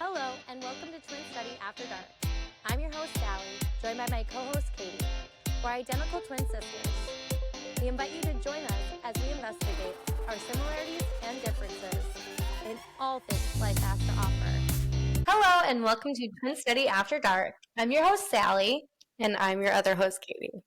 Hello, and welcome to Twin Study After Dark. I'm your host, Sally, joined by my co-host, Katie. We're identical twin sisters. We invite you to join us as we investigate our similarities and differences in all things life has to offer. Hello, and welcome to Twin Study After Dark. I'm your host, Sally. And I'm your other host, Katie.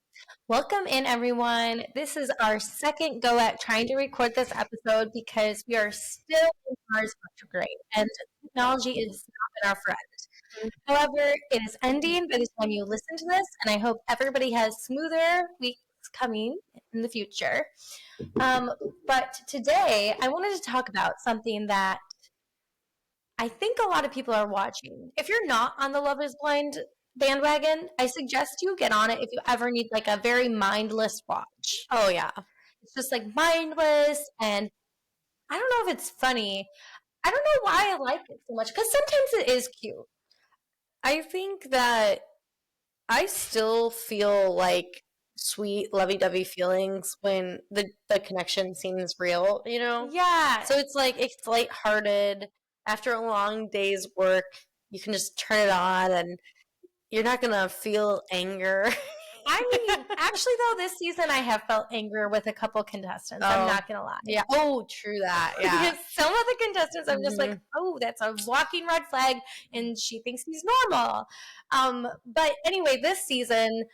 Welcome in, everyone. This is our second go at trying to record this episode because we are still in Mars retrograde, and technology is not been our friend. However, it is ending by the time you listen to this, and I hope everybody has smoother weeks coming in the future. But today, I wanted to talk about something that I think a lot of people are watching. If you're not on the Love is Blind bandwagon, I suggest you get on it if you ever need like a very mindless watch. Oh, yeah. It's just like mindless, and I don't know if it's funny. I don't know why I like it so much, because sometimes it is cute. I think that I still feel like sweet, lovey-dovey feelings when the connection seems real, you know? Yeah. So it's like, it's lighthearted. After a long day's work, you can just turn it on and you're not going to feel anger. I mean, actually, though, this season I have felt anger with a couple contestants. I'm not going to lie. Yeah. Oh, true that. Yeah. Because some of the contestants, I'm just like, oh, that's a walking red flag, and she thinks he's normal. But anyway, this season,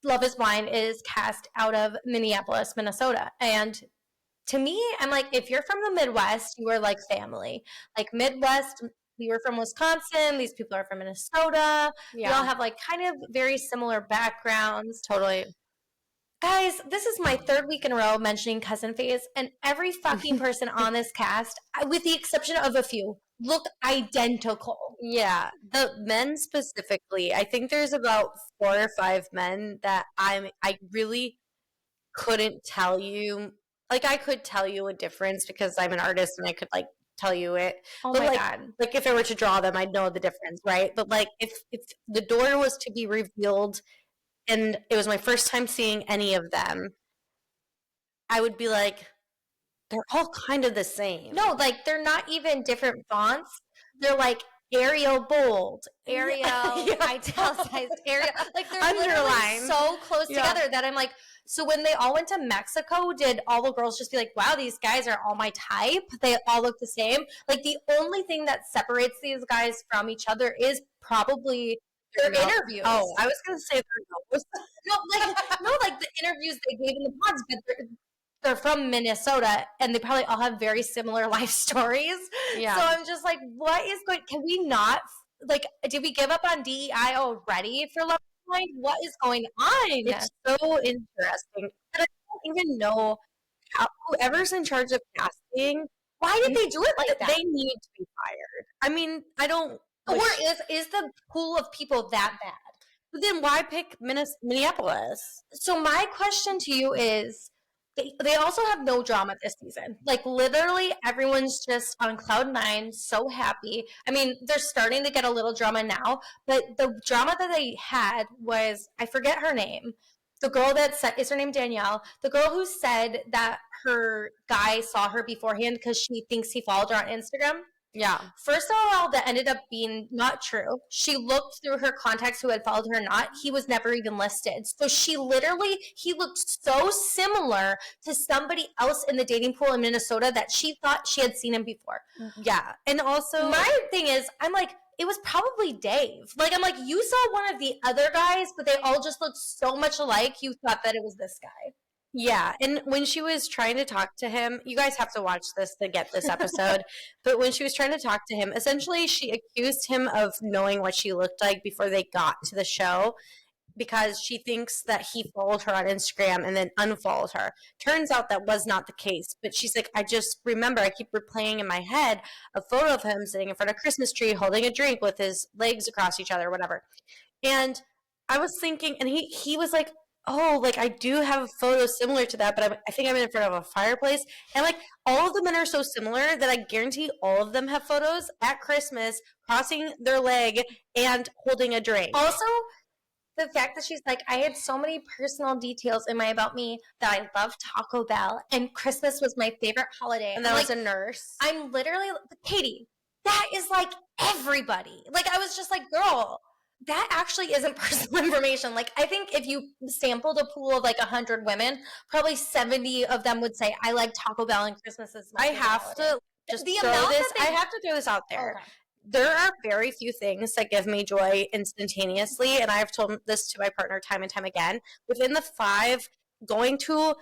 Love is Blind is cast out of Minneapolis, Minnesota. And to me, I'm like, if you're from the Midwest, you are like family. Like Midwest, we were from Wisconsin. These people are from Minnesota. Yeah. We all have like kind of very similar backgrounds. Totally. Guys, this is my third week in a row mentioning cousin phase, and every fucking person on this cast, with the exception of a few, look identical. Yeah, the men specifically. I think there's about 4 or 5 men that I really couldn't tell you. Like, I could tell you a difference because I'm an artist and I could like tell you it. Oh but my like, God. Like if I were to draw them, I'd know the difference, right? But like if the door was to be revealed and it was my first time seeing any of them, I would be like, they're all kind of the same. No, like they're not even different fonts. They're like Arial bold, Arial italicized, Arial. Like they're literally so close together that I'm like, so when they all went to Mexico, did all the girls just be like, wow, these guys are all my type? They all look the same? Like the only thing that separates these guys from each other is probably their interviews. Oh, I was going to say their nose. Like the interviews they gave in the pods, but they're from Minnesota, and they probably all have very similar life stories. Yeah. So I'm just like, what is going? Can we not like? Did we give up on DEI already for Love is Blind? What is going on? It's so interesting. But I don't even know how whoever's in charge of casting. Why did they do it like that? They need to be fired. I mean, I don't. Or is the pool of people that bad? But then why pick Minneapolis? So my question to you is. They also have no drama this season. Like, literally, everyone's just on cloud 9, so happy. I mean, they're starting to get a little drama now, but the drama that they had was, I forget her name. The girl that said, is her name Danielle? The girl who said that her guy saw her beforehand because she thinks he followed her on Instagram. Yeah. First of all, that ended up being not true. She looked through her contacts who had followed her or not. He was never even listed. So he looked so similar to somebody else in the dating pool in Minnesota that she thought she had seen him before. Yeah. And also, my thing is, I'm like, it was probably Dave. Like, I'm like, you saw one of the other guys, but they all just looked so much alike, you thought that it was this guy. Yeah, and when she was trying to talk to him, you guys have to watch this to get this episode, but when she was trying to talk to him, essentially she accused him of knowing what she looked like before they got to the show because she thinks that he followed her on Instagram and then unfollowed her. Turns out that was not the case, but she's like, I just remember, I keep replaying in my head a photo of him sitting in front of a Christmas tree holding a drink with his legs across each other, whatever. And I was thinking, and he was like, oh, like I do have a photo similar to that, but I think I'm in front of a fireplace. And like all of the men are so similar that I guarantee all of them have photos at Christmas crossing their leg and holding a drink. Also, the fact that she's like, I had so many personal details in my About Me that I love Taco Bell and Christmas was my favorite holiday. And that was a nurse. I'm literally, Katie, that is like everybody. Like, I was just like, girl, that actually isn't personal information. Like, I think if you sampled a pool of like 100 women, probably 70 of them would say, I like Taco Bell and Christmas is my I favorite have holiday. to just The throw amount this. that they- I have to throw this out there. Okay. There are very few things that give me joy instantaneously, and I've told this to my partner time and time again. Within the 5, going to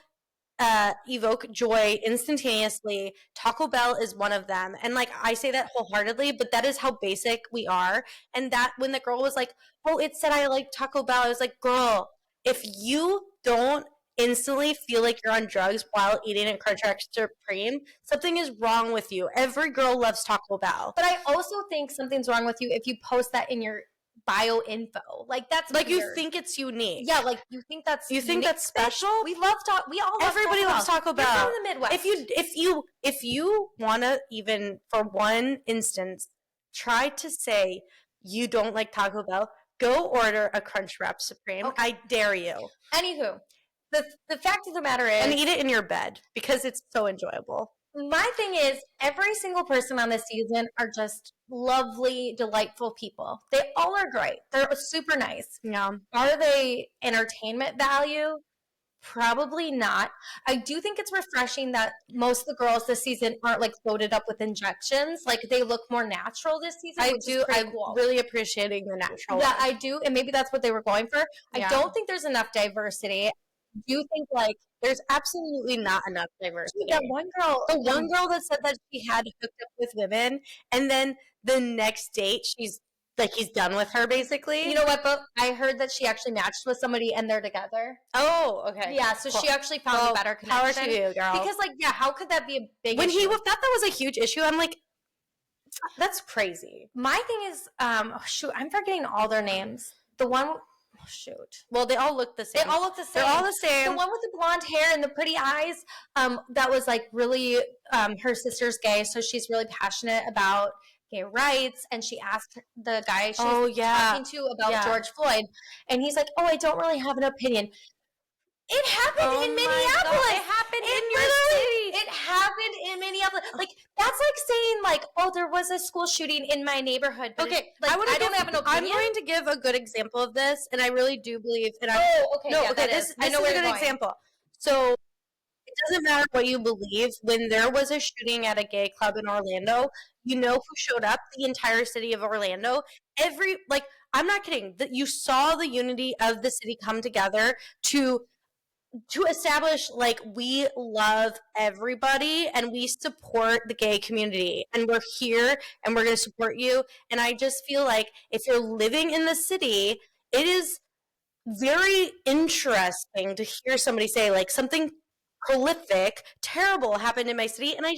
evoke joy instantaneously, Taco Bell is one of them. And like, I say that wholeheartedly, but that is how basic we are. And that when the girl was like, oh, it said I like Taco Bell, I was like, girl, if you don't instantly feel like you're on drugs while eating a Crunchwrap Supreme, something is wrong with you. Every girl loves Taco Bell. But I also think something's wrong with you if you post that in your bio info. Like, that's like weird. You think it's unique. Yeah, like you think that's special. We love we all love Everybody Taco loves Bell. Taco Bell. You're from the Midwest. If you want to, even for one instance, try to say you don't like Taco Bell, go order a Crunchwrap Supreme. Okay. I dare you. Anywho, the fact of the matter is, and eat it in your bed because it's so enjoyable. My thing is, every single person on this season are just lovely, delightful people. They all are great. They're super nice. Yeah. Are they entertainment value? Probably not. I do think it's refreshing that most of the girls this season aren't like loaded up with injections. Like, they look more natural this season. I'm cool. Really appreciating the natural. Yeah, I do, and maybe that's what they were going for. Yeah. I don't think there's enough diversity. I do think like there's absolutely not enough diversity. That one girl, the one girl that said that she had hooked up with women, and then the next date he's done with her basically. You know what? But I heard that she actually matched with somebody and they're together. Oh, okay. Yeah, so she actually found a better connection. Power to you, girl. Because like, yeah, how could that be a big when issue? he thought that was a huge issue? I'm like, that's crazy. My thing is, I'm forgetting all their names. The one. Well, they all look the same. They all look the same. They're all the same. The one with the blonde hair and the pretty eyes, that was like really, her sister's gay, so she's really passionate about gay rights, and she asked the guy she was talking to about George Floyd, and he's like, oh, I don't really have an opinion. It happened in Minneapolis. It happened in your city. It happened in Minneapolis. Like, that's like saying like, oh, there was a school shooting in my neighborhood. But okay, I don't have an opinion. I'm going to give a good example of this, and I really do believe. And this is a good example. So it doesn't matter what you believe. When there was a shooting at a gay club in Orlando, you know who showed up? The entire city of Orlando. I'm not kidding. That you saw the unity of the city come together to establish like we love everybody and we support the gay community and we're here and we're going to support you. And I just feel like if you're living in the city, it is very interesting to hear somebody say like something horrific, terrible happened in my city, and I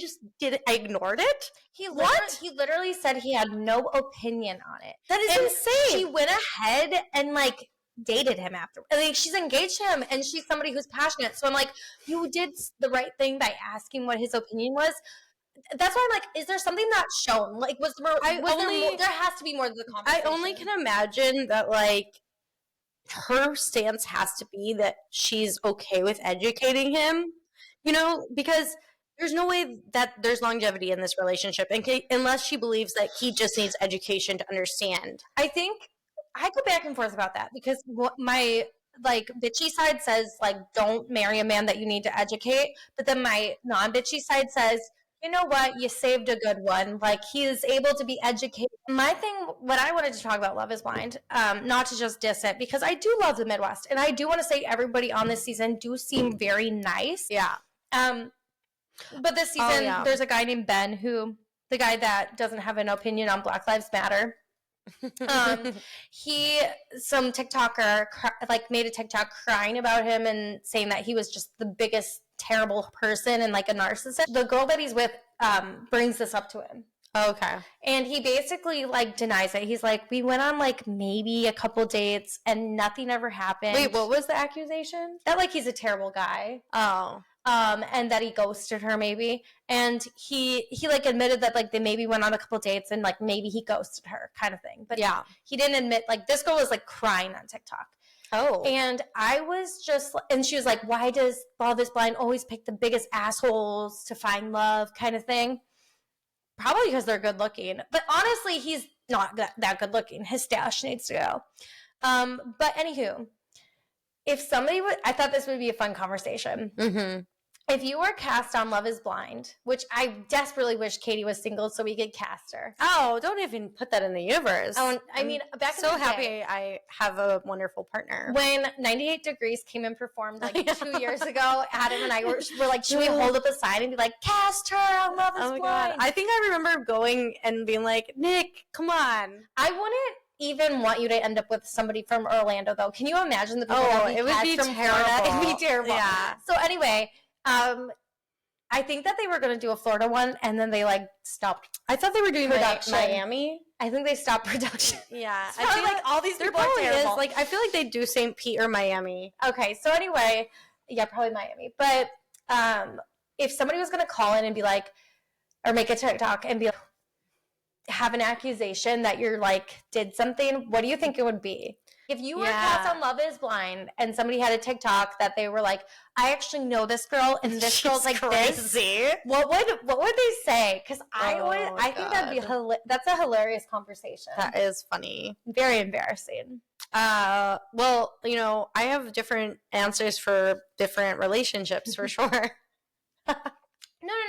ignored it. He literally said he had no opinion on it. That is insane. She went ahead and like dated him after. Like, she's engaged to him, and she's somebody who's passionate. So I'm like, you did the right thing by asking what his opinion was. That's why I'm like, is there something not shown? Like, there has to be more to the conversation. I only can imagine that like her stance has to be that she's okay with educating him, you know, because there's no way that there's longevity in this relationship unless she believes that he just needs education to understand. I think I go back and forth about that because my like bitchy side says like don't marry a man that you need to educate, but then my non-bitchy side says, you know what, you saved a good one. Like, he is able to be educated. My thing, what I wanted to talk about Love is Blind, not to just diss it, because I do love the Midwest, and I do want to say everybody on this season do seem very nice. Yeah. But this season, there's a guy named Ben the guy that doesn't have an opinion on Black Lives Matter. Some TikToker made a TikTok crying about him and saying that he was just the biggest terrible person and like a narcissist. The girl that he's with brings this up to him. Okay. And he basically like denies it. He's like, we went on like maybe a couple dates and nothing ever happened. Wait, what was the accusation? That like he's a terrible guy. Oh. And that he ghosted her maybe. And he like admitted that like they maybe went on a couple dates and like maybe he ghosted her kind of thing. But yeah, he didn't admit, like this girl was like crying on TikTok. Oh. And I was just, and she was like, why does Love is Blind always pick the biggest assholes to find love kind of thing? Probably because they're good looking. But honestly, he's not that good looking. His stash needs to go. But anywho, if somebody would, I thought this would be a fun conversation. Mm-hmm. If you were cast on Love is Blind, which I desperately wish Katie was single so we could cast her. Oh, don't even put that in the universe. Oh, I mean, back in so the happy day, I have a wonderful partner. when 98 Degrees came and performed like 2 years ago, Adam and I were like, should we hold up a sign and be like, cast her on Love is Blind? God. I think I remember going and being like, Nick, come on. I wouldn't even want you to end up with somebody from Orlando, though. Can you imagine the people that it would be from terrible. Florida? It'd be terrible. Yeah. So anyway, I think that they were going to do a Florida one, and then they like stopped. I thought they were doing production. Miami. I think they stopped production. Yeah, I feel like all these people are terrible. Like I feel like they do St. Pete or Miami. Okay, so anyway, yeah, probably Miami. But if somebody was going to call in and be like, or make a TikTok and be like, have an accusation that you're like did something, what do you think it would be? If you were cast on Love is Blind and somebody had a TikTok that they were like, I actually know this girl and this girl's like crazy. This, what would they say? Because I think that'd be that's a hilarious conversation. That is funny. Very embarrassing. Well, you know, I have different answers for different relationships for sure.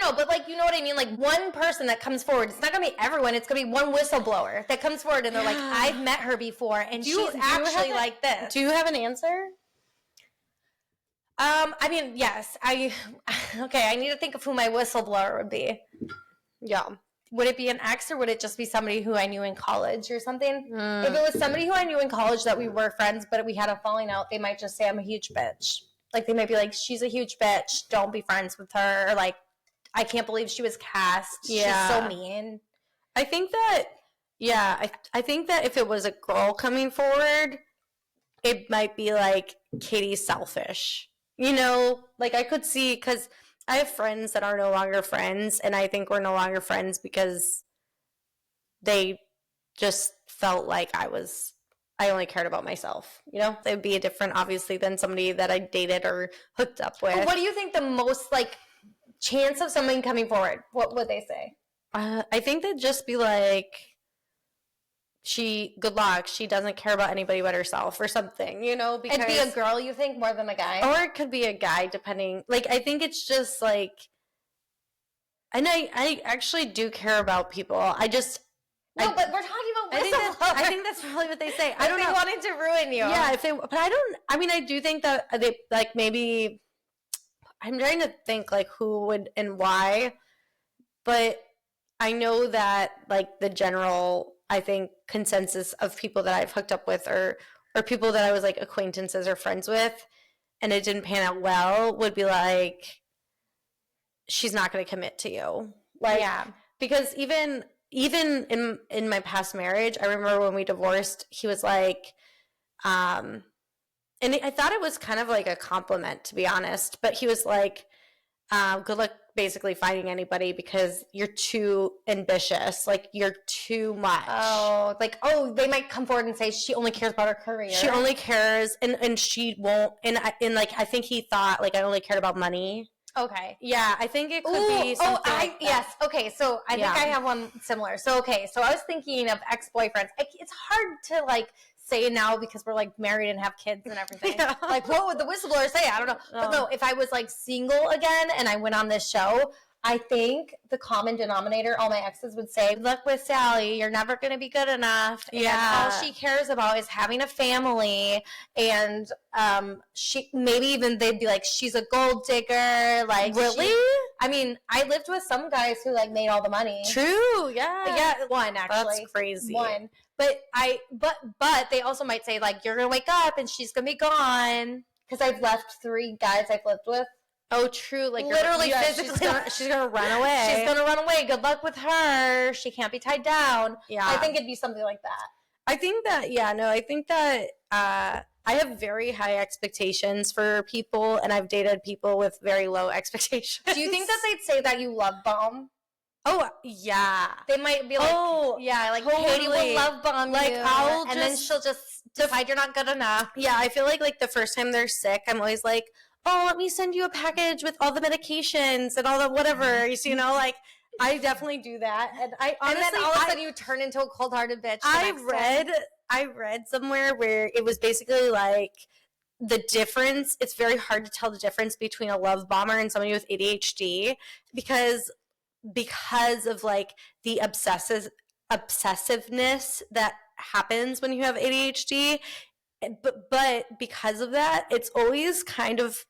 No, but like, you know what I mean? Like one person that comes forward, it's not going to be everyone. It's going to be one whistleblower that comes forward and they're like, I've met her before and she's actually like this. Do you have an answer? I mean, yes. I need to think of who my whistleblower would be. Yeah. Would it be an ex or would it just be somebody who I knew in college or something? If it was somebody who I knew in college that we were friends, but we had a falling out, they might just say I'm a huge bitch. Like they might be like, she's a huge bitch. Don't be friends with her. Or like, I can't believe she was cast. Yeah. She's so mean. I think that, I think that if it was a girl coming forward, it might be like Katie's selfish. You know, like I could see, because I have friends that are no longer friends, and I think we're no longer friends because they just felt like I only cared about myself. You know, they'd be different, obviously, than somebody that I dated or hooked up with. But what do you think the most, like, chance of someone coming forward? What would they say? I think they'd just be like, good luck. She doesn't care about anybody but herself or something, you know? Because, it'd be a girl, you think, more than a guy? Or it could be a guy, depending. Like, I think it's just like, and I actually do care about people. No, but we're talking about whistleblowers. I think that's probably what they say. I don't know. They wanted to ruin you. Yeah, but I do think that they, like, maybe, I'm trying to think, like, who would and why, but I know that, like, the general, I think, consensus of people that I've hooked up with or people that I was, like, acquaintances or friends with, and it didn't pan out well, would be like, she's not going to commit to you. Like, yeah. Because even in my past marriage, I remember when we divorced, he was like, and I thought it was kind of like a compliment, to be honest, but he was like, good luck basically finding anybody because you're too ambitious. Like, you're too much. Oh, like, they might come forward and say she only cares about her career. She only cares, and she won't, and I think he thought, like, I only cared about money. Okay. Yeah, I think it could be something like that. Yes. Okay, so I think I have one similar. So, so I was thinking of ex-boyfriends. It's hard to, like, say now because we're, like, married and have kids and everything. Yeah. Like, what would the whistleblower say? I don't know. But no, if I was, like, single again and I went on this show, I think the common denominator, all my exes would say, look with Sally, you're never going to be good enough. Yeah. And all she cares about is having a family. And she maybe even they'd be like, she's a gold digger. Like, really? I lived with some guys who, like, made all the money. True, yeah. Yeah, one, actually. That's crazy. One. But but they also might say, like, you're going to wake up and she's going to be gone. Because I've left 3 guys I've lived with. Oh, true. Like, literally, physically. She's gonna run away. She's gonna run away. Good luck with her. She can't be tied down. Yeah. I think it'd be something like that. I think that I have very high expectations for people, and I've dated people with very low expectations. Do you think that they'd say that you love bomb? Oh, yeah. They might be like, yeah, like, totally. Katie will love bomb like, you. And then she'll just decide you're not good enough. Yeah, I feel like the first time they're sick, I'm always like, oh, let me send you a package with all the medications and all the whatever, you know, like, I definitely do that. And I honestly, and then all of a sudden you turn into a cold-hearted bitch. I read somewhere where it was basically like the difference. It's very hard to tell the difference between a love bomber and somebody with ADHD because of like the obsessiveness that happens when you have ADHD. But because of that, it's always kind of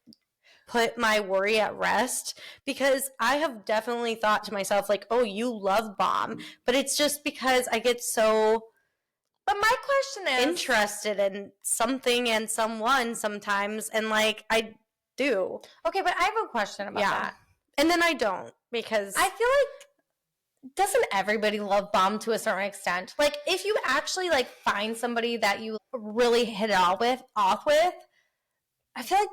put my worry at rest because I have definitely thought to myself like, oh, you love bomb, but it's just because I get so But my question is interested in something and someone sometimes, and like I do. Okay, but I have a question about that. And then I don't because I feel like doesn't everybody love bomb to a certain extent? Like if you actually like find somebody that you really hit it off with, I feel like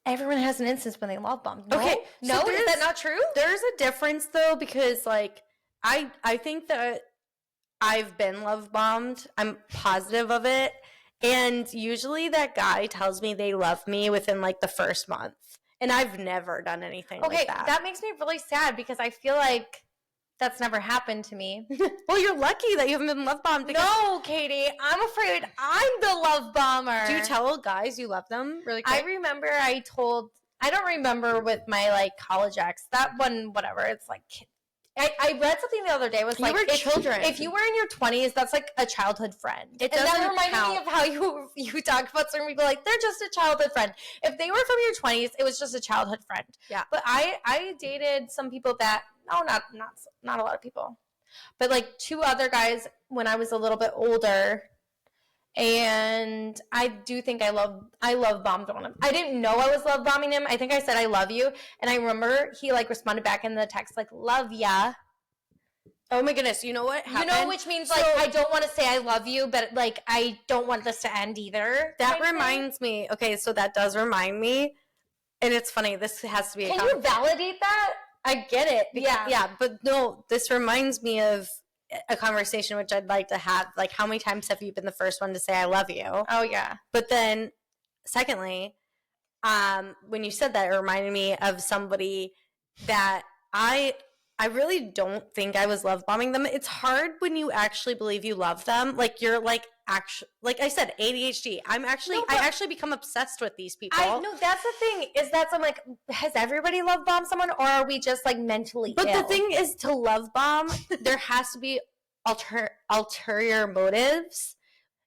everyone has an instance when they love bomb. No? Okay, no, is that not true? There's a difference though because like I think that I've been love bombed. I'm positive of it. And usually that guy tells me they love me within like the first month. And I've never done anything like that. That makes me really sad because I feel like that's never happened to me. Well, you're lucky that you haven't been love bombed. No, Katie, I'm afraid I'm the love bomber. Do you tell guys you love them really quick? I remember I don't remember with my like college ex. That one, whatever. It's like I read something the other day. Was like, children. If you were in your 20s, that's like a childhood friend. It doesn't that reminded count. me of how you talk about certain people like they're just a childhood friend. If they were from your 20s, it was just a childhood friend. Yeah. But I dated some people that not a lot of people, but like two other guys when I was a little bit older. And I do think I love bombed on him. I didn't know I was love bombing him. I think I said I love you, and I remember he like responded back in the text like love ya. Oh my goodness! You know what happened? Which means like I don't want to say I love you, but like I don't want this to end either. That reminds me. Okay, so that does remind me, and it's funny. This has to be. Can you validate that? I get it. Yeah, but no. This reminds me of a conversation which I'd like to have. Like, how many times have you been the first one to say I love you? Oh yeah. But then, secondly, when you said that, it reminded me of somebody that I really don't think I was love bombing them. It's hard when you actually believe you love them. Like you're like actually, like I said, ADHD. I actually become obsessed with these people. I know that's the thing. Is that I'm like, has everybody love bombed someone, or are we just like mentally ill? But the thing is, to love bomb, there has to be ulterior motives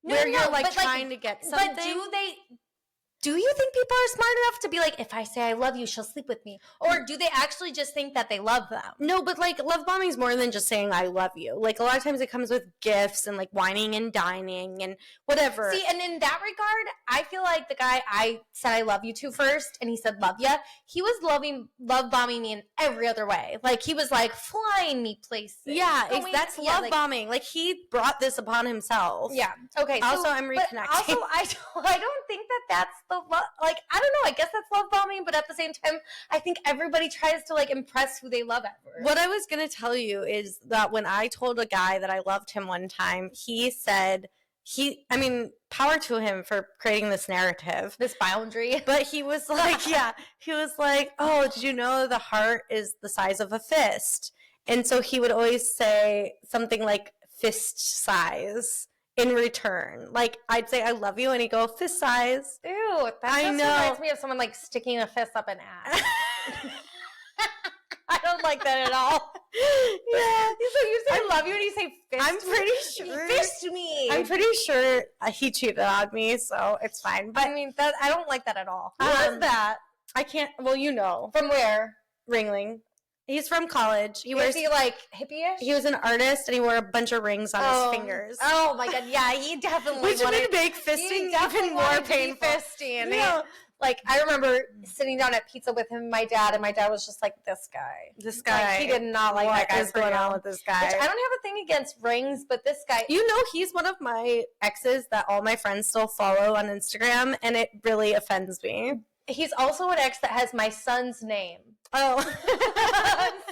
where you're like trying to get something. But do you think people are smart enough to be like, if I say I love you, she'll sleep with me? Or do they actually just think that they love them? No, but like love bombing is more than just saying I love you. Like a lot of times it comes with gifts and like whining and dining and whatever. See, and in that regard, I feel like the guy I said I love you to first and he said love ya, he was love bombing me in every other way. Like he was like flying me places. Yeah, that's love bombing. Like he brought this upon himself. Yeah. Okay. Also, I'm reconnecting. Also, I don't think that's like I don't know, I guess that's love bombing, but at the same time I think everybody tries to like impress who they love at first. What I was gonna tell you is that when I told a guy that I loved him one time, he said power to him for creating this narrative, this boundary. But he was like, he was like, oh, did you know the heart is the size of a fist? And so he would always say something like fist size in return. Like I'd say I love you and he'd go fist size. Ew, that reminds me of someone like sticking a fist up an ass. I don't like that at all. Yeah. So you say I love you and you say fist. I'm pretty sure. Fist me. I'm pretty sure he cheated on me, so it's fine. But I mean, I don't like that at all. Who is that? I can't. Well, you know. From where? Ringling. He's from college. Is he like hippie-ish? He was an artist and he wore a bunch of rings on his fingers. Oh my god, yeah, he definitely which made make fisting even more painful. Fisting. Yeah. Like I remember sitting down at pizza with him and my dad was just like, this guy. Like, he did not like that guy. What is going on with this guy? Which I don't have a thing against rings, but this guy. You know, he's one of my exes that all my friends still follow on Instagram, and it really offends me. He's also an ex that has my son's name. Oh.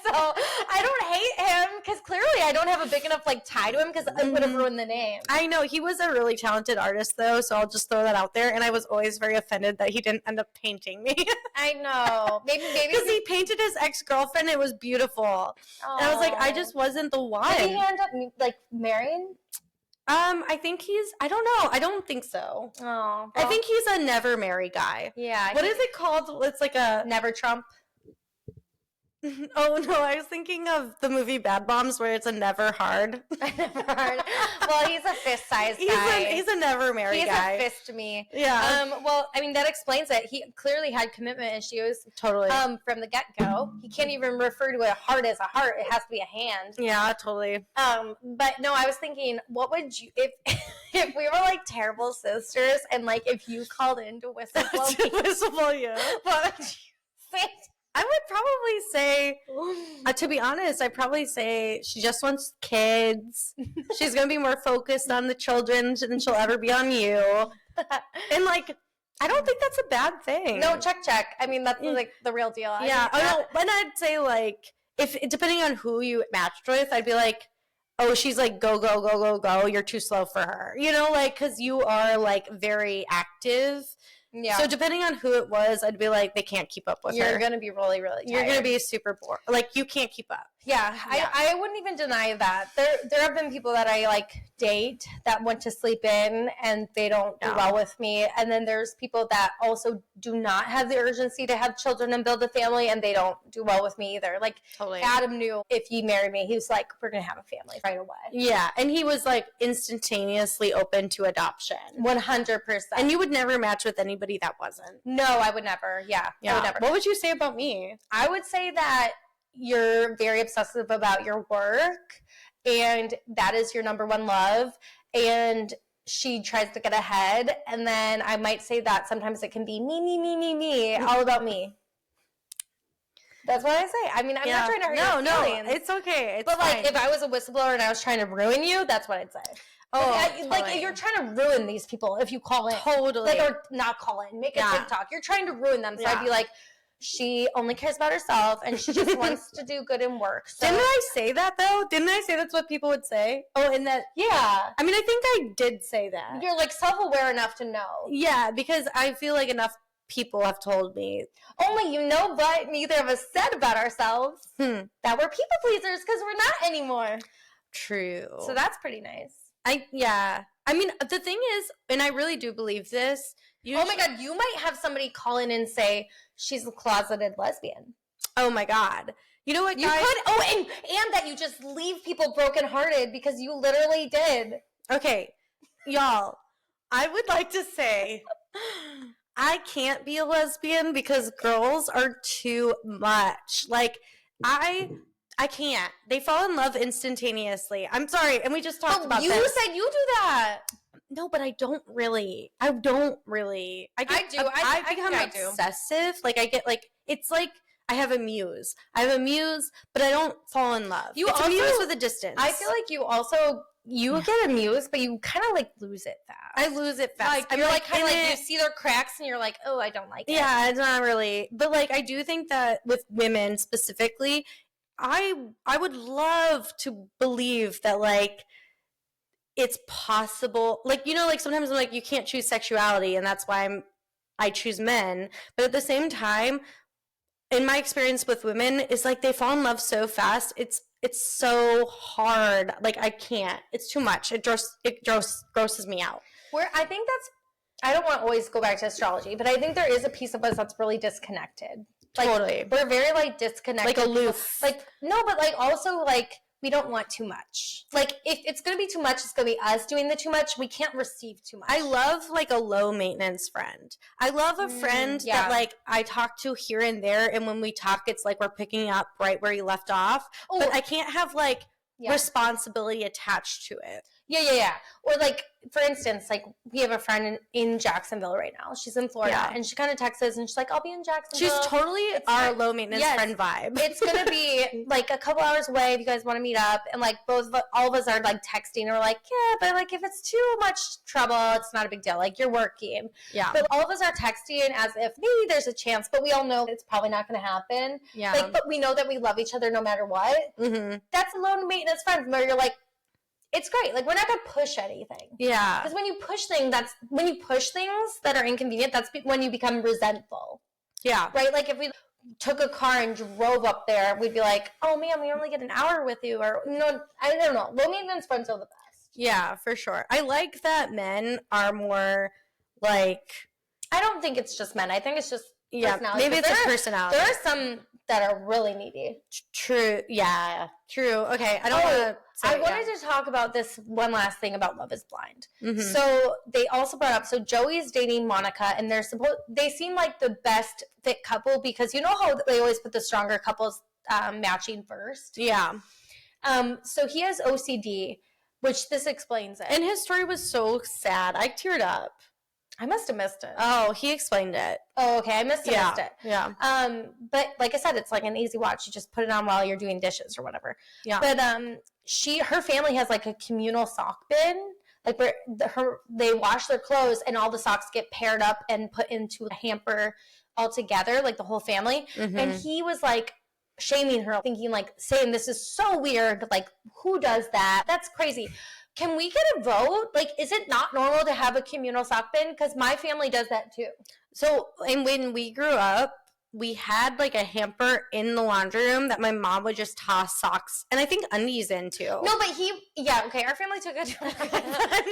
So I don't hate him because clearly I don't have a big enough like tie to him because it would have ruined the name. I know he was a really talented artist though, so I'll just throw that out there. And I was always very offended that he didn't end up painting me. I know, maybe because he painted his ex-girlfriend. It was beautiful, and I was like, I just wasn't the one. Did he end up like marrying? I think I don't know. I don't think so. Oh, well, I think he's a never marry guy. Yeah. What is it called? It's like a never Trump. Oh no, I was thinking of the movie Bad Moms where it's a never hard. Never hard. Well, he's a fist size guy. He's a never marry guy. He's a fist to me. Yeah. Well, I mean that explains it. He clearly had commitment issues. Totally. From the get go. He can't even refer to a heart as a heart. It has to be a hand. Yeah, totally. But no, I was thinking, what would you if we were like terrible sisters and like if you called in to whistle blow you? What would you say? I would probably say, to be honest, I'd probably say she just wants kids. She's going to be more focused on the children than she'll ever be on you. And, like, I don't think that's a bad thing. No, check. I mean, that's, like, the real deal. Yeah. Oh, no, and I'd say, like, depending on who you matched with, I'd be like, oh, she's like, go, go, go, go, go. You're too slow for her. You know, like, because you are, like, very active. Yeah. So depending on who it was, I'd be like, they can't keep up with her. You're going to be really, really tired. You're going to be super bored. Like, you can't keep up. Yeah. I wouldn't even deny that. There have been people that I, like, date that went to sleep in and they don't do well with me. And then there's people that also do not have the urgency to have children and build a family and they don't do well with me either. Like, totally. Adam knew if he married me, he was like, we're going to have a family right away. Yeah. And he was, like, instantaneously open to adoption. 100%. And you would never match with anybody that wasn't. No, I would never. Yeah. I would never. What would you say about me? I would say that you're very obsessive about your work and that is your number one love, and she tries to get ahead, and then I might say that sometimes it can be me, all about me. That's what I say. I mean, I'm not trying to hurt your feelings. No, it's okay. But fine. Like, if I was a whistleblower and I was trying to ruin you, that's what I'd say. Oh, totally. Like, you're trying to ruin these people if you call in. Totally. Like, or not call in. Make a TikTok. You're trying to ruin them. So I'd be like, she only cares about herself, and she just wants to do good and work. So. Didn't I say that, though? Didn't I say that's what people would say? Oh, and that... Yeah. I mean, I think I did say that. You're, like, self-aware enough to know. Yeah, because I feel like enough people have told me. Only you know, but neither of us said about ourselves that we're people pleasers because we're not anymore. True. So that's pretty nice. I mean, the thing is, and I really do believe this. Oh my God, you might have somebody call in and say she's a closeted lesbian. Oh my God. You know what, guys? You could. Oh, and that you just leave people brokenhearted because you literally did. Okay, y'all, I would like to say I can't be a lesbian because girls are too much. Like, I can't. They fall in love instantaneously. I'm sorry, and we just talked about this. You said you do that. No, but I don't really. I do. I become obsessive. Like, I get, like, it's like I have a muse. But I don't fall in love. It's a muse with a distance. I feel like you get a muse, but you kind of, like, lose it fast. I lose it fast. Like, you're, like, kind of like, you see their cracks, and you're like, oh, I don't like it. Yeah, it's not really. But, like, I do think that with women specifically, I would love to believe that, like, it's possible, like, you know, like, sometimes I'm like, you can't choose sexuality, and that's why I choose men. But at the same time, in my experience with women, is like they fall in love so fast. It's so hard. Like, I can't. It's too much. It grosses me out. I think I don't want to always go back to astrology, but I think there is a piece of us that's really disconnected. Like, totally. We're very, like, disconnected. Like, aloof. Like, no, but, like, also, like, we don't want too much. Like, if it's going to be too much, it's going to be us doing the too much. We can't receive too much. I love, like, a low-maintenance friend. I love a friend that, like, I talk to here and there, and when we talk, it's like we're picking up right where you left off. But I can't have, like, responsibility attached to it. Yeah. Or like, for instance, like we have a friend in Jacksonville right now. She's in Florida, and she kind of texts us, and she's like, "I'll be in Jacksonville." She's totally our low maintenance friend vibe. It's gonna be like a couple hours away if you guys want to meet up, and like all of us are like texting, and we're like, "Yeah, but like if it's too much trouble, it's not a big deal. Like you're working." Yeah. But all of us are texting as if maybe there's a chance, but we all know it's probably not going to happen. Yeah. Like, but we know that we love each other no matter what. Mm-hmm. That's a low maintenance friend where you're like, it's great. Like, we're not going to push anything. Yeah. Because when you push things that are inconvenient, that's when you become resentful. Yeah. Right? Like, if we took a car and drove up there, we'd be like, oh, man, we only get an hour with you. Or, no, I don't know. Low maintenance friends are the best. Yeah, for sure. I like that men are more, like... I don't think it's just men. I think it's just personality. Maybe it's a personality. There are some that are really needy. True. Yeah. True. Okay. I don't want to say I wanted to talk about this one last thing about Love is Blind. Mm-hmm. So they also brought up, so Joey's dating Monica, and they seem like the best fit couple because you know how they always put the stronger couples matching first? Yeah. So he has OCD, which this explains it. And his story was so sad. I teared up. I must have missed it. Oh, he explained it. Oh, okay. I missed it. Yeah. But like I said, it's like an easy watch. You just put it on while you're doing dishes or whatever. Yeah. But her family has like a communal sock bin, like where they wash their clothes and all the socks get paired up and put into a hamper all together, like the whole family. Mm-hmm. And he was like shaming her, thinking like saying this is so weird. Like who does that? That's crazy. Can we get a vote? Like, is it not normal to have a communal sock bin? Because my family does that too. So, and when we grew up, we had like a hamper in the laundry room that my mom would just toss socks and I think undies into. No, but our family took it to another level.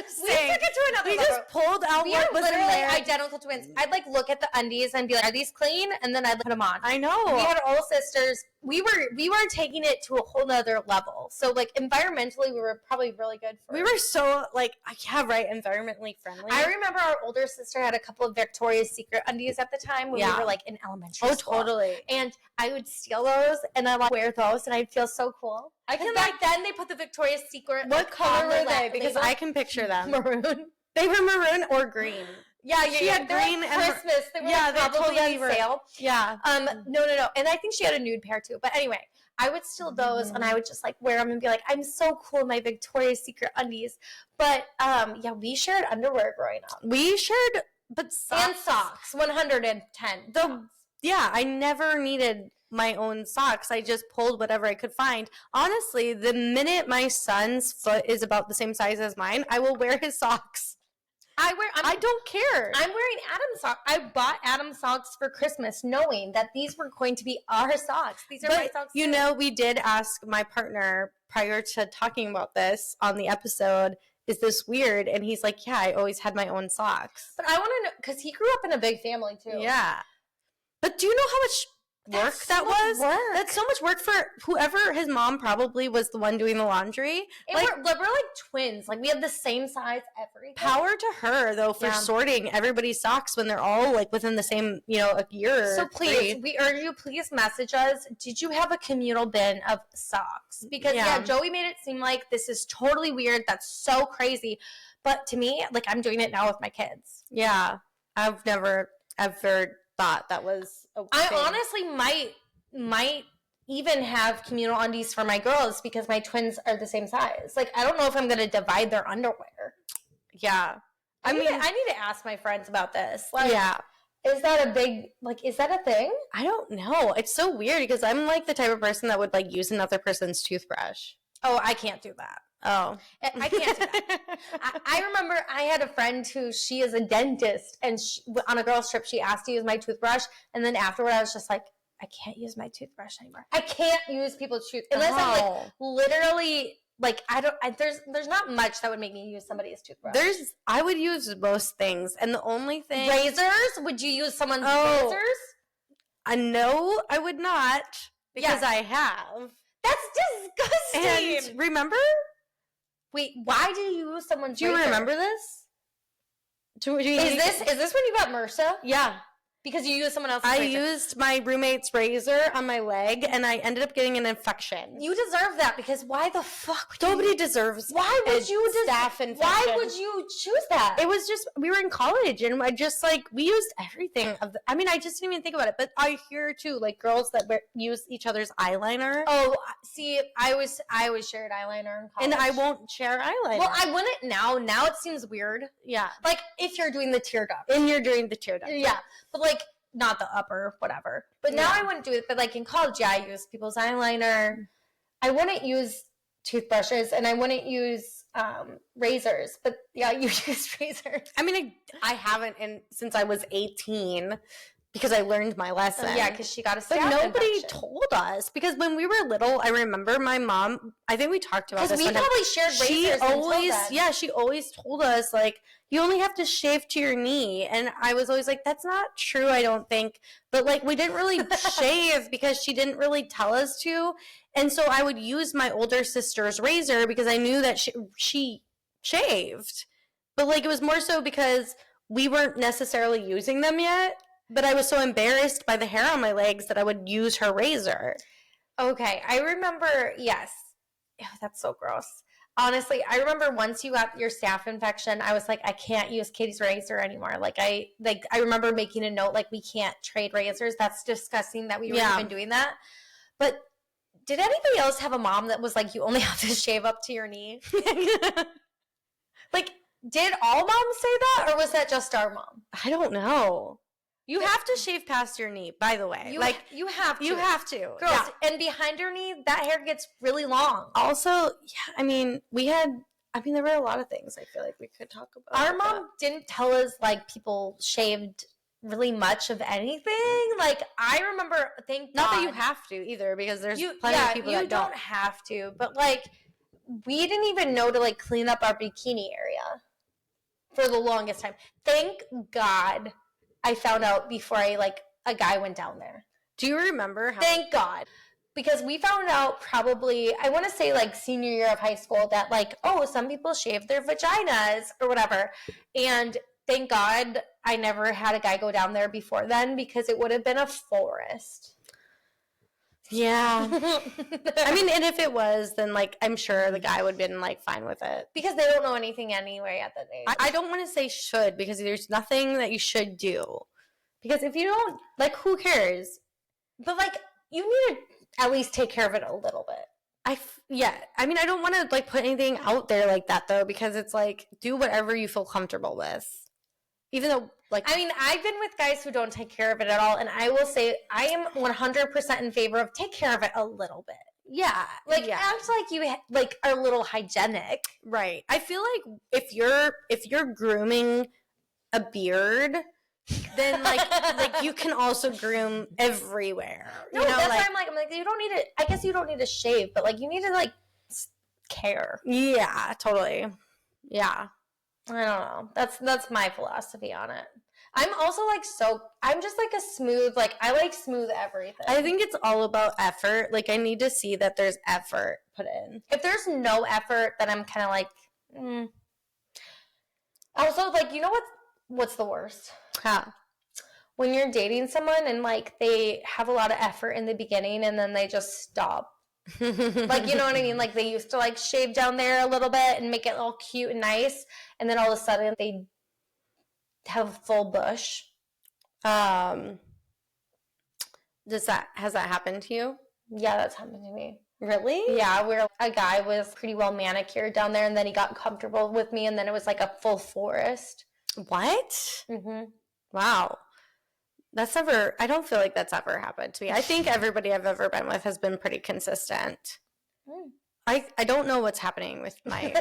We just pulled out what was in there. Identical twins. I'd like look at the undies and be like, are these clean? And then I'd put them on. I know. We had all sisters. We were taking it to a whole nother level. So like environmentally, we were probably really good for We were so like, environmentally friendly. I remember our older sister had a couple of Victoria's Secret undies at the time when we were like in elementary school. Oh, totally. And I would steal those and I would wear those and I'd feel so cool. Back then they put the Victoria's Secret. What color were they? Because I can picture them. Maroon. They were maroon or green. Yeah. She had green and Christmas. They were probably on sale. Yeah. No. And I think she had a nude pair too. But anyway, I would steal those and I would just like wear them and be like, I'm so cool in my Victoria's Secret undies. But we shared underwear growing up. We shared, but socks. And socks. 110. I never needed my own socks. I just pulled whatever I could find. Honestly, the minute my son's foot is about the same size as mine, I will wear his socks. I don't care. I'm wearing Adam's socks. I bought Adam's socks for Christmas knowing that these were going to be our socks. These are my socks. You know, we did ask my partner prior to talking about this on the episode, is this weird? And he's like, yeah, I always had my own socks. But I want to know, because he grew up in a big family too. Yeah. But do you know how much work that was? That's so much work for whoever his mom probably was the one doing the laundry. We're like twins. Like we have the same size everything. Power to her though for sorting everybody's socks when they're all like within the same, a year. So please, we urge you, please message us. Did you have a communal bin of socks? Because Joey made it seem like this is totally weird. That's so crazy. But to me, like I'm doing it now with my kids. Yeah. I've never ever thought that was a thing. I honestly might even have communal undies for my girls because my twins are the same size. Like I don't know if I'm going to divide their underwear. Yeah. I need to ask my friends about this. Like, is that a thing? I don't know. It's so weird because I'm like the type of person that would like use another person's toothbrush. Oh, I can't do that. Oh, I can't do that. I remember I had a friend who she is a dentist, and on a girls' trip, she asked to use my toothbrush, and then afterward, I was just like, I can't use my toothbrush anymore. I can't use people's toothbrush unless I'm like literally like there's not much that would make me use somebody's toothbrush. I would use most things, and the only thing razors. Would you use someone's razors? No, I would not because I have. That's disgusting. And remember? Wait, why do you use someone's Do you razor? Remember this? Is this when you got MRSA? Yeah. Because you used someone else's I razor. used my roommate's razor on my leg, and I ended up getting an infection. You deserve that because why the fuck would Nobody you? deserves Why would you staph infection. Why would you choose that? It was just, we were in college, and I just, like, we used everything. I mean, I just didn't even think about it, but I hear, too, like, girls that use each other's eyeliner. Oh, see, I was shared eyeliner in college. And I won't share eyeliner. Well, I wouldn't now. Now it seems weird. Yeah. Like, if you're doing the tear duct. And you're doing the tear duct. Yeah. But, like, not the upper, whatever. But now I wouldn't do it. But, like, in college, yeah, I use people's eyeliner. I wouldn't use toothbrushes, and I wouldn't use razors. But, yeah, you use razors. I mean, I haven't since I was 18 because I learned my lesson. Yeah, because she got a staph But nobody infection. told us. Because when we were little, I remember my mom, I think we talked about this. Because we probably shared razors. She always told us, like, you only have to shave to your knee. And I was always like, that's not true, I don't think. But, like, we didn't really shave because she didn't really tell us to. And so I would use my older sister's razor because I knew that she shaved. But, like, it was more so because we weren't necessarily using them yet. But I was so embarrassed by the hair on my legs that I would use her razor. Okay, I remember, yes. Ew, that's so gross. Honestly, I remember once you got your staph infection, I was like, I can't use Katie's razor anymore. I remember making a note, like, we can't trade razors. That's disgusting that we were even doing that. But did anybody else have a mom that was like, you only have to shave up to your knee? Like, did all moms say that, or was that just our mom? I don't know. You have to shave past your knee, by the way. You have to. You have to. Girls, yeah. And behind your knee, that hair gets really long. Also, yeah, I mean, there were a lot of things I feel like we could talk about. Our mom didn't tell us, like, people shaved really much of anything. Like, I remember, Not that you have to either, because there's plenty of people that you don't have to. But, like, we didn't even know to, like, clean up our bikini area for the longest time. Thank God I found out before a guy went down there. Do you remember how? Thank God. Because we found out probably, I want to say, like, senior year of high school that, like, oh, some people shave their vaginas or whatever. And thank God I never had a guy go down there before then, because it would have been a forest. Yeah. I mean, and if it was, then, like, I'm sure the guy would have been, like, fine with it. Because they don't know anything anyway at that age. I don't want to say should, because there's nothing that you should do. Because if you don't, like, who cares? But, like, you need to at least take care of it a little bit. I mean, I don't want to, like, put anything out there like that, though, because it's, like, do whatever you feel comfortable with. Even though, like... I mean, I've been with guys who don't take care of it at all, and I will say I am 100% in favor of take care of it a little bit. Yeah. Act like you, like, are a little hygienic. Right. I feel like if you're grooming a beard... then like you can also groom everywhere. No, that's why I'm like you don't need to. I guess you don't need to shave, but like you need to like care. Yeah, totally. Yeah, I don't know. That's my philosophy on it. I'm also like I'm just like a smooth. Like I like smooth everything. I think it's all about effort. Like I need to see that there's effort put in. If there's no effort, then I'm kind of like. Also, like you know what's the worst? Huh. When you're dating someone and like they have a lot of effort in the beginning and then they just stop. Like, you know what I mean? Like they used to like shave down there a little bit and make it all cute and nice. And then all of a sudden they have a full bush. Has that happened to you? Yeah, that's happened to me. Really? Yeah, where a guy was pretty well manicured down there and then he got comfortable with me and then it was like a full forest. What? Mm-hmm. Wow. I don't feel like that's ever happened to me. I think everybody I've ever been with has been pretty consistent. Mm. I don't know what's happening with my,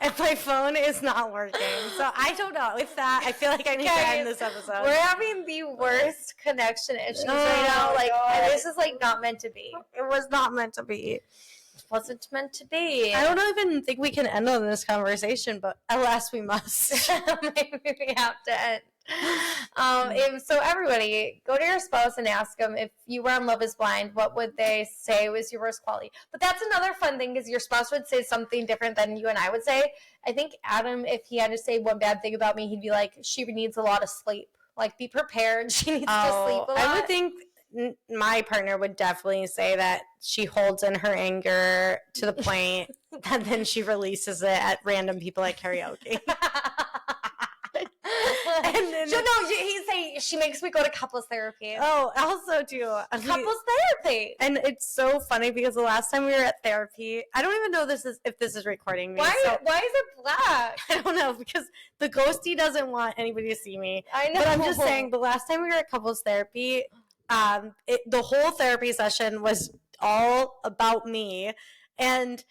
if my phone is not working. So I don't know. With that, I feel like I need to end this episode. We're having the worst connection issues right now. Like, this is like not meant to be. It was not meant to be. Wasn't meant to be. I don't even think we can end on this conversation, but alas, we must. Maybe we have to end. So everybody, go to your spouse and ask them if you were on Love is Blind, what would they say was your worst quality? But that's another fun thing is your spouse would say something different than you and I would say. I think Adam, if he had to say one bad thing about me, he'd be like, she needs a lot of sleep. Like, be prepared. She needs to sleep a lot. I would think my partner would definitely say that she holds in her anger to the point that then she releases it at random people at karaoke. And then he's saying she makes me go to couples therapy. Oh, also too. Couples therapy. And it's so funny because the last time we were at therapy, I don't even know if this is recording me. Why is it black? I don't know, because the ghosty doesn't want anybody to see me. I know. But I'm just saying, the last time we were at couples therapy, the whole therapy session was all about me. And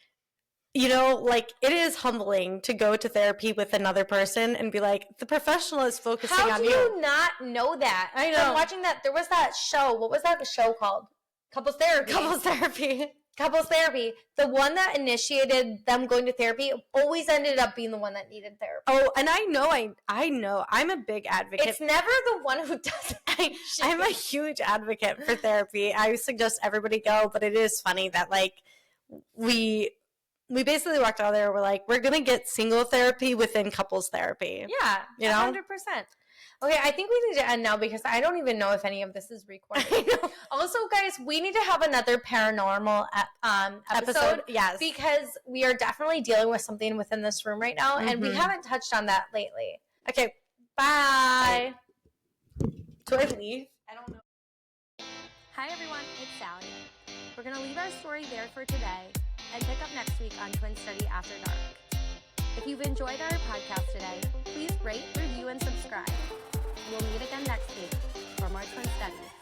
you know, like, it is humbling to go to therapy with another person and be like, the professional is focusing on you. How do you not know that? I know. I'm watching that. There was that show. What was that show called? Couples Therapy. Couples Therapy. Couples Therapy. The one that initiated them going to therapy always ended up being the one that needed therapy. Oh, and I know. I'm a big advocate. It's never the one who doesn't. I'm a huge advocate for therapy. I suggest everybody go, but it is funny that, like, we basically walked out there. We're like, we're going to get single therapy within couples therapy. Yeah, you know? 100%. Okay, I think we need to end now because I don't even know if any of this is recorded. Also, guys, we need to have another paranormal episode. Yes. Because we are definitely dealing with something within this room right now, and we haven't touched on that lately. Okay, bye. Do I leave? I don't know. Hi, everyone. It's Sally. We're going to leave our story there for today and pick up next week on Twin Study After Dark. If you've enjoyed our podcast today, please rate, review, and subscribe. We'll meet again next week for more Twin Studies.